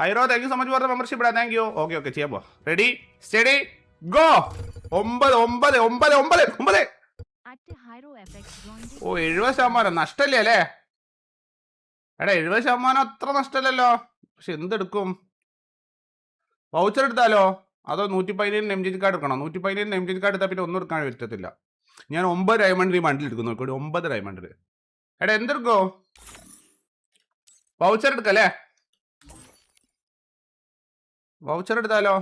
ഹൈറോ thank you so much for the membership ഇടാ. Thank you. Okay ചെയ്യാൻ പോ. Ready steady go. 9 9 9 9 9. ഓ 70% നഷ്ടല്ലേ അല്ലേ? എടാ 70% അത്ര നഷ്ടമല്ലല്ലോ. പക്ഷെ എന്തെടുക്കും? വൗച്ചർ എടുത്താലോ അതോ 117 എം ജി കാർഡ് എടുക്കണം? 117 എം ജി കാർഡ് എടുത്താൽ പിന്നെ ഒന്നും എടുക്കാൻ പറ്റത്തില്ല. ഞാൻ 9 ഡയമണ്ട് ഈ ബണ്ടിൽ എടുക്കുന്നു. 9 ഡയമണ്ട്. എടാ എന്തെടുക്കോ? വൗച്ചർ എടുക്കല്ലേ? വൗച്ചർ എടുത്താലോ?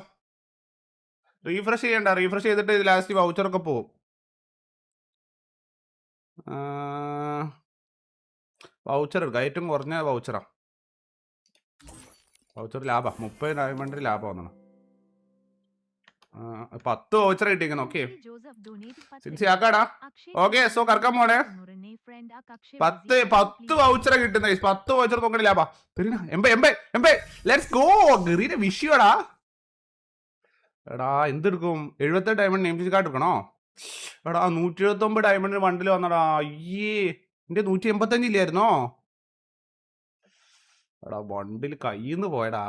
റീഫ്രഷ് ചെയ്യണ്ട. റീഫ്രഷ് ചെയ്തിട്ട് ലാസ്റ്റ് വൗച്ചറൊക്കെ പോവും. വൗച്ചർ എടുക്കാം. ഏറ്റവും കുറഞ്ഞ വൗച്ചറാ. വൗച്ചർ ലാഭം 30 ഡയമണ്ട് ലാഭം വന്നു. 10 വൗച്ചർ കിട്ടിയിരിക്കുന്നു. ഓക്കെ സിൻസിയാക്കാടാ. ഓക്കെ സോ കറക്കാൻ പോണേ. 10 വൗച്ചർ കിട്ടുന്ന 10 വൗച്ചർ നോക്കണ ലാഭം. Let's go. ഗറീന വിഷയടാ. എടാ എന്തെടുക്കും? 78 ഡയമണ്ട് നെയിം ചേഞ്ച് കാർഡ് എടുക്കണോ? എടാ 179 ഡയമണ്ട് ബണ്ടിൽ വന്നടാ. അയ്യേ എന്റെ 185 ഇല്ലായിരുന്നോ? എടാ ബണ്ടിൽ കയ്യിന്ന് പോയടാ.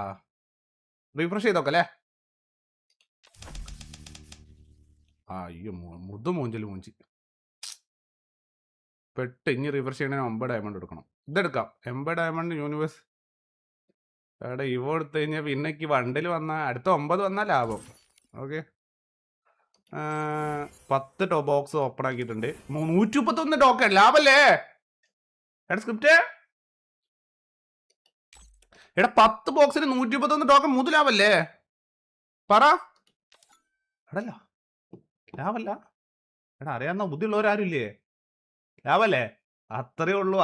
റീഫ്രഷ് ചെയ്തോക്കല്ലേ? അയ്യോ മൂഞ്ചല് മൂഞ്ചി പെട്ട്. ഇനി റീഫ്രഷ് ചെയ്യണേ 9 ഡയമണ്ട് എടുക്കണം. ഇതെടുക്കാം. 80 ഡയമണ്ട് യൂണിവേഴ്സ്. എടാ ഇവ എടുത്തു കഴിഞ്ഞാൽ പിന്നേക്ക് ബണ്ടിൽ വന്ന അടുത്ത 9 വന്നാൽ ലാഭം. ഓക്കെ 10 ബോക്സ് ഓപ്പൺ ആക്കിയിട്ടുണ്ട്. 131 ടോക്കൺ ലാഭല്ലേ? എടാ സ്ക്രിപ്റ്റ് എടാ 10 ബോക്സിന് 131 ടോക്കൺ 3 ലാഭല്ലേ? പറ. എടല്ല ലാഭല്ല. എടാ അറിയാവുന്ന ബുദ്ധിയുള്ളവരാരും ഇല്ലേ? ലാഭല്ലേ? അത്രേ ഉള്ളൂ.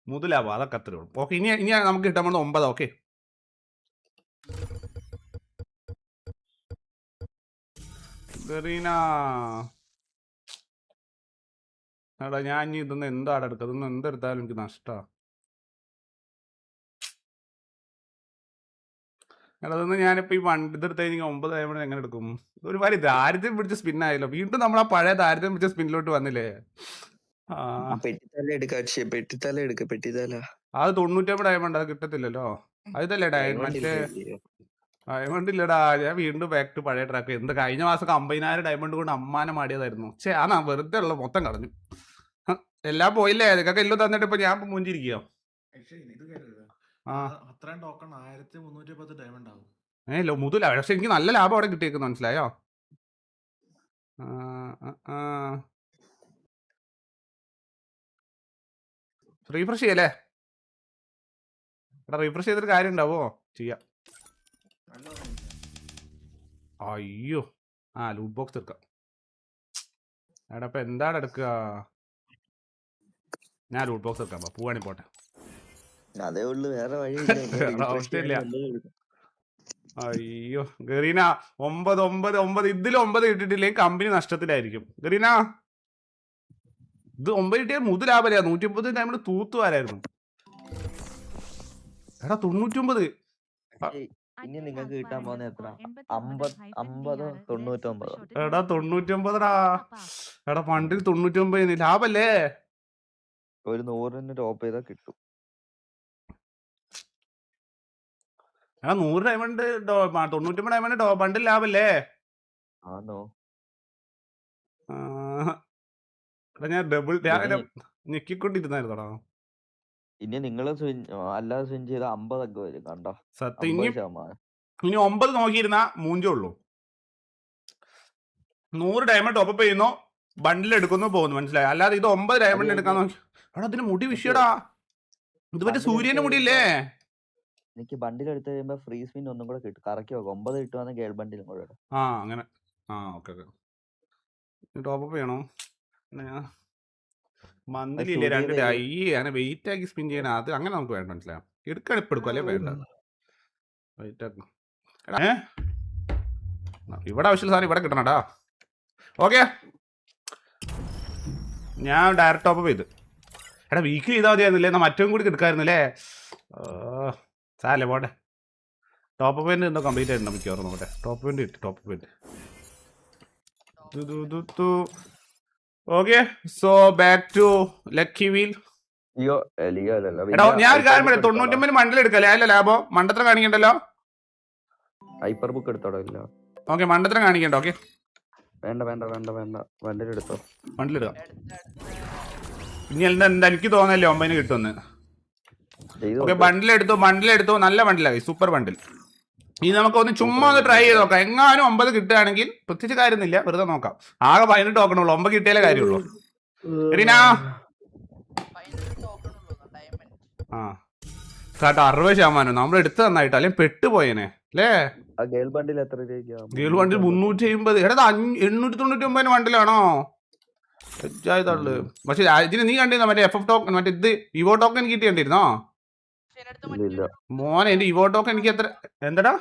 3 ലാഭം അതൊക്കെ അത്രേ ഉള്ളൂ. ഓക്കെ ഇനി നമുക്ക് കിട്ടാൻ പോകുന്നത് 9. ഓക്കെ ഗറീന എടാ ഞാൻ ഇനി ഇതൊന്നും എന്താണ് എടുക്കുക? ഇതൊന്നും എന്തെടുത്താലും എനിക്ക് നഷ്ടമാണ്. എടാ അതൊന്നും ഞാനിപ്പോൾ ഈ ഇതെടുത്ത് കഴിഞ്ഞാൽ 9 ഡയമണ്ട് എങ്ങനെ എടുക്കും? ഒരുപാട് ദാരിദ്ര്യം പിടിച്ച സ്പിന്നായല്ലോ. വീണ്ടും നമ്മൾ ആ പഴയ ദാരിദ്ര്യം പിടിച്ച സ്പിന്നിലോട്ട് വന്നില്ലേ? പെട്ടിത്തല പെട്ടിത്തല അത് 99 ഡയമണ്ട്. അത് കിട്ടത്തില്ലല്ലോ. അതല്ലേ മറ്റേ ഡയമണ്ട് ഇല്ലടാ. ഞാൻ വീണ്ടും ബാക്ക് ടു പഴയ ട്രാക്ക്. എന്ത് കഴിഞ്ഞ മാസം 50,000 ഡയമണ്ട് കൊണ്ട് അമ്മാനം മാടിയതായിരുന്നു. പക്ഷേ ആണാ വെറുതെ ഉള്ള മൊത്തം കളഞ്ഞു. എല്ലാം പോയില്ലേ? ഇതൊക്കെ എല്ലാം തന്നിട്ട് ഇപ്പൊ ഞാൻ മുഞ്ചിരിക്കോ? മുതല. പക്ഷെ എനിക്ക് നല്ല ലാഭം അവിടെ കിട്ടിയേക്കുന്നു. മനസ്സിലായോ? റീഫ്രഷ് ചെയ്യല്ലേ? എടാ റീഫ്രഷ് ചെയ്തിട്ട് കാര്യം ഉണ്ടാവോ? ചെയ്യാം. അയ്യോ ലൂട്ട് ബോക്സ് എടുക്കാം. എടാ അപ്പൊ എന്താണ് എടുക്കുക? ഞാൻ ലൂട്ട് ബോക്സ് എടുക്കാം. പോവാണി പോട്ടെ. അതേ ഉള്ളു, വേറെ അവസ്ഥയില്ല. അയ്യോ ഗറീന 9 9 9 ഇതിൽ 9 കിട്ടിയിട്ടില്ലെങ്കിൽ കമ്പനി നഷ്ടത്തിലായിരിക്കും. ഗറീന ഇത് 9 കിട്ടിയാൽ 3 ലാഭമില്ല. 150 ടൈമിൽ തൂത്തുവാരായിരുന്നു. എടാ 99. ഇനി നിങ്ങൾക്ക് കിട്ടാൻ പോകുന്ന എത്ര? 50 99. എടാ 99ടാ. എടാ പണ്ടിൽ 99 ലാഭല്ലേ? ഒരു 100 ടോപ്പ് ചെയ്താൽ കിട്ടും. എടാ 100 ഡയമണ്ട് 99 ഡയമണ്ട് ബണ്ടിൽ ലാഭല്ലേ? ആണോ? ഞാൻ ഡബിൾ ഞെക്കിക്കൊണ്ടിരുന്നായിരുന്നോടാ. ഇനി നിങ്ങൾ അല്ലാതെ സ്വിൻ ചെയ്ത 50 ഒക്കെ വരും. കണ്ടോ? സത്യം. ഇനി 9 നോക്കിയിരുന്ന മൂഞ്ചേ ഉള്ളൂ. 100 ഡയമണ്ട് ടോപ്പ് ചെയ്യുന്നു, ബണ്ടിൽ എടുക്കുന്നു, പോകുന്നു. മനസ്സിലായി? അല്ലാതെ ഇത് 9 ഡയമണ്ട് എടുക്കാൻ നോക്കി. എടാ അതിന് മുടി വിഷയടാ. ഇത് പറ്റേ സൂര്യന്റെ മുടിയില്ലേ? എനിക്ക് ബണ്ടിൽ എടുത്ത് കഴിയുമ്പോ ഫ്രീ സ്പിൻ ഒന്നും കൂടെ കിട്ടും. കറക്കി നോക്കാം. 9 കിട്ടുവാണെങ്കിൽ ഗേൾ ബണ്ടിലും കൂടെ ഇടാം. അങ്ങനെ ഓക്കെ ടോപ്പ് ചെയ്യണോ? മന്ത്ലി ഇല്ലേ 2 അങ്ങനെ വെയിറ്റ് ആക്കി സ്പിൻ ചെയ്യണ അത് അങ്ങനെ നമുക്ക് വേണ്ട. മനസ്സിലായോ? എടുക്കാൻ ഇപ്പൊ എടുക്കും അല്ലേ? വേണ്ട വെയിറ്റ് ആക്കണം. ഇവിടെ ആവശ്യമുള്ള സാധനം ഇവിടെ കിട്ടണടാ. ഓക്കെ ഞാൻ ഡയറക്റ്റ് ടോപ്പ് ചെയ്ത്. എടാ വീക്കിലി ചെയ്താൽ മതിയായിരുന്നില്ലേ? എന്നാൽ മറ്റവും കൂടി എടുക്കാമായിരുന്നില്ലേ? സാലേ പോട്ടെ. ടോപ്പ് പോയിന്റ് എന്തോ കംപ്ലീറ്റ് ആയിട്ടുണ്ടോ മിക്കവാറും. നോക്കട്ടെ. ടോപ്പ് പോയിന്റ് കിട്ടി. Top point okay so back to lucky wheel. Leo Leo അല്ലല്ലോ എടാ വലിയ ഞാൻ ഒരു കാര്യം പറയാം, ഹൈപ്പർ ബുക്ക് 99 ബണ്ടിൽ എടുക്കല്ലേ, അല്ല ലാഭം മണ്ടത്ര കാണിക്കണ്ടല്ലോ. Hyper book എടുത്തോടോ. ഇല്ല ഓക്കെ മണ്ടത്ര കാണിക്കണ്ട. ഓക്കെ വേണ്ട വേണ്ട വേണ്ട വേണ്ട ബണ്ടിൽ എടുത്തോ. ബണ്ടിലിടുക. ഇനി എന്താ എനിക്ക് തോന്നല്ലേ 9 കിട്ടുമെന്ന്. ചെയ്ത് ഓക്കെ നോക്ക്. ബണ്ടിലെടുത്തു, നല്ല ബണ്ടിലായി, സൂപ്പർ ബണ്ടിൽ. ഇനി നമുക്ക് ഒന്ന് ചുമ്മാ ഒന്ന് ട്രൈ ചെയ്ത് നോക്കാം. എങ്ങാനും 9 കിട്ടുകയാണെങ്കിൽ പ്രത്യേകിച്ച് കാര്യമൊന്നുമില്ല, വെറുതെ നോക്കാം. ആകെ 18 ടോക്കണുള്ളൂ, 9 കിട്ടിയാലേ കാര്യമുള്ളൂ. എടീനാ ആ കേട്ടോ 60% നമ്മൾ എടുത്ത് തന്നായിട്ടോ, അല്ലെങ്കിൽ പെട്ടുപോയേനെ അല്ലേ. ആ ഗേൾ ബണ്ടിൽ എത്ര രൂപയ്ക്കാ? ഗേൾ വണ്ടിൽ 350. എടാ 899 വണ്ടിലാണോ തള്ളു. പക്ഷെ ഇതിന് നീ കണ്ടിരുന്നോ മറ്റേ FF ടോക്കൺ, മറ്റേ ഇത് ഇവോ ടോക്കൺ കിട്ടി കണ്ടിരുന്നോ ഇല്ല മോനെ? എന്റെ ഇവോ ടോക്കൺ എനിക്ക് എത്ര, എന്താടാ